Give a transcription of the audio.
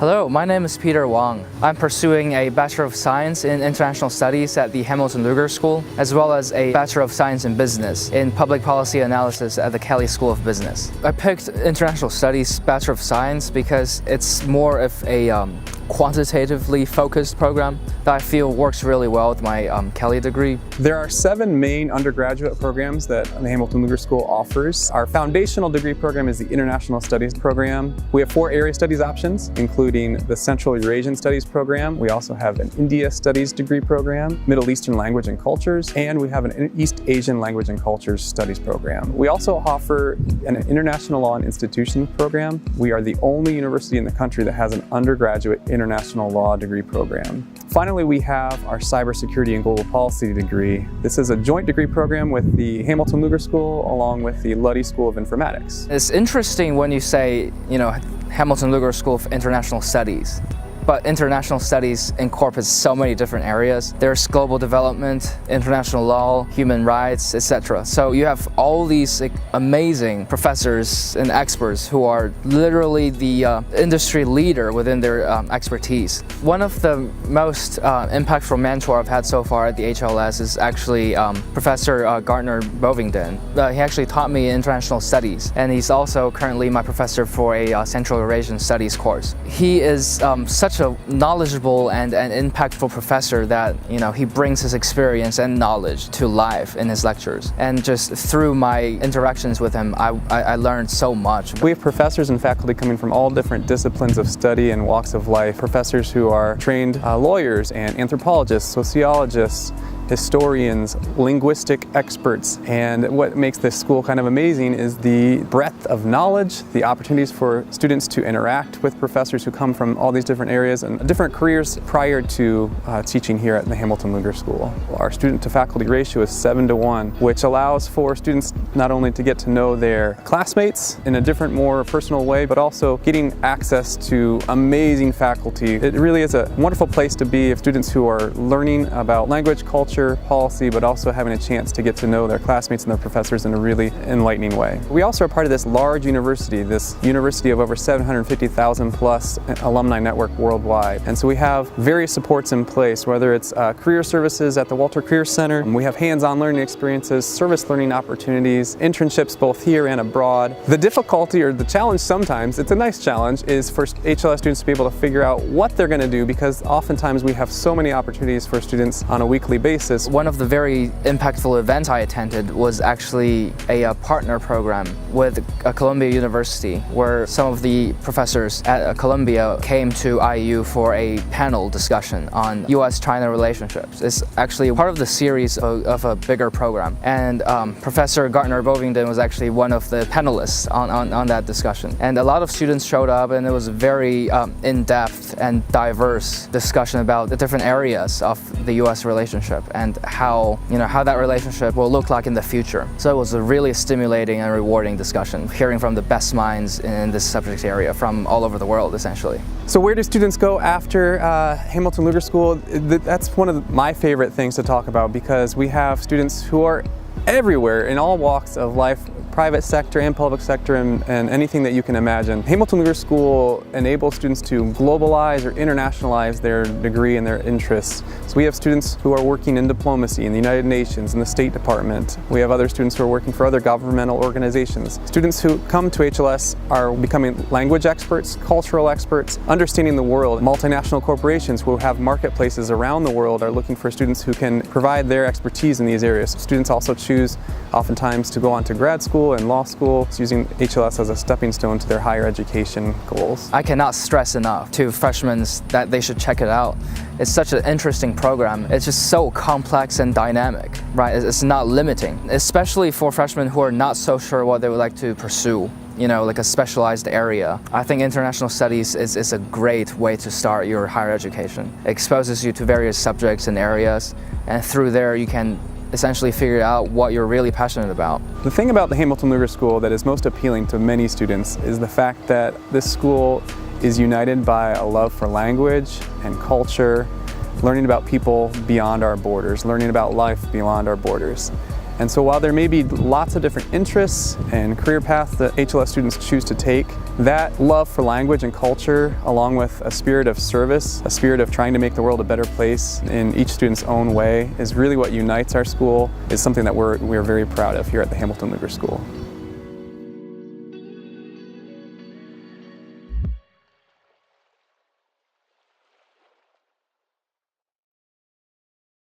Hello, my name is Peter Wang. I'm pursuing a Bachelor of Science in International Studies at the Hamilton Lugar School, as well as a Bachelor of Science in Business in Public Policy Analysis at the Kelley School of Business. I picked International Studies Bachelor of Science because it's more of a quantitatively focused program that I feel works really well with my Kelley degree. There are 7 main undergraduate programs that the Hamilton Lugar School offers. Our foundational degree program is the International Studies program. We have 4 area studies options, including the Central Eurasian Studies program. We also have an India Studies degree program, Middle Eastern Language and Cultures, and we have an East Asian Language and Cultures studies program. We also offer an International Law and Institutions program. We are the only university in the country that has an undergraduate international law degree program. Finally, we have our cybersecurity and global policy degree. This is a joint degree program with the Hamilton Lugar School along with the Luddy School of Informatics. It's interesting when you say, Hamilton Lugar School of International Studies. But international studies incorporates so many different areas. There's global development, international law, human rights, etc. So you have all these amazing professors and experts who are literally the industry leader within their expertise. One of the most impactful mentor I've had so far at the HLS is actually Professor Gartner Bovingdon. He actually taught me international studies, and he's also currently my professor for a Central Eurasian Studies course. He is such a knowledgeable and impactful professor that he brings his experience and knowledge to life in his lectures, and just through my interactions with him I learned so much. We have professors and faculty coming from all different disciplines of study and walks of life. Professors who are trained lawyers and anthropologists, sociologists, historians, linguistic experts, and what makes this school kind of amazing is the breadth of knowledge, the opportunities for students to interact with professors who come from all these different areas and different careers prior to teaching here at the Hamilton Lugar School. Our student-to-faculty ratio is 7-to-1, which allows for students not only to get to know their classmates in a different, more personal way, but also getting access to amazing faculty. It really is a wonderful place to be if students who are learning about language, culture, policy, but also having a chance to get to know their classmates and their professors in a really enlightening way. We also are part of this large university, this university of over 750,000 plus alumni network worldwide. And so we have various supports in place, whether it's career services at the Walter Career Center. We have hands-on learning experiences, service learning opportunities, internships both here and abroad. The difficulty or the challenge sometimes, it's a nice challenge, is for HLS students to be able to figure out what they're going to do, because oftentimes we have so many opportunities for students on a weekly basis. One of the very impactful events I attended was actually a partner program with Columbia University, where some of the professors at Columbia came to IU for a panel discussion on US-China relationships. It's actually part of the series of a bigger program, and Professor Gartner Bovingdon was actually one of the panelists on that discussion. And a lot of students showed up, and it was a very in-depth and diverse discussion about the different areas of the US relationship and how that relationship will look like in the future. So it was a really stimulating and rewarding discussion, hearing from the best minds in this subject area from all over the world, essentially. So where do students go after Hamilton Lugar School? That's one of my favorite things to talk about, because we have students who are everywhere in all walks of life, private sector and public sector, and anything that you can imagine. Hamilton Lugar School enables students to globalize or internationalize their degree and their interests. So we have students who are working in diplomacy in the United Nations, in the State Department. We have other students who are working for other governmental organizations. Students who come to HLS are becoming language experts, cultural experts, understanding the world. Multinational corporations who have marketplaces around the world are looking for students who can provide their expertise in these areas. Students also choose oftentimes to go on to grad school and law school, using HLS as a stepping stone to their higher education goals. I cannot stress enough to freshmen that they should check it out. It's such an interesting program. It's just so complex and dynamic, right? It's not limiting, especially for freshmen who are not so sure what they would like to pursue, like a specialized area. I think international studies is a great way to start your higher education. It exposes you to various subjects and areas, and through there you can essentially figure out what you're really passionate about. The thing about the Hamilton Lugar School that is most appealing to many students is the fact that this school is united by a love for language and culture, learning about people beyond our borders, learning about life beyond our borders. And so while there may be lots of different interests and career paths that HLS students choose to take, that love for language and culture, along with a spirit of service, a spirit of trying to make the world a better place in each student's own way, is really what unites our school, is something that we're very proud of here at the Hamilton Lugar School.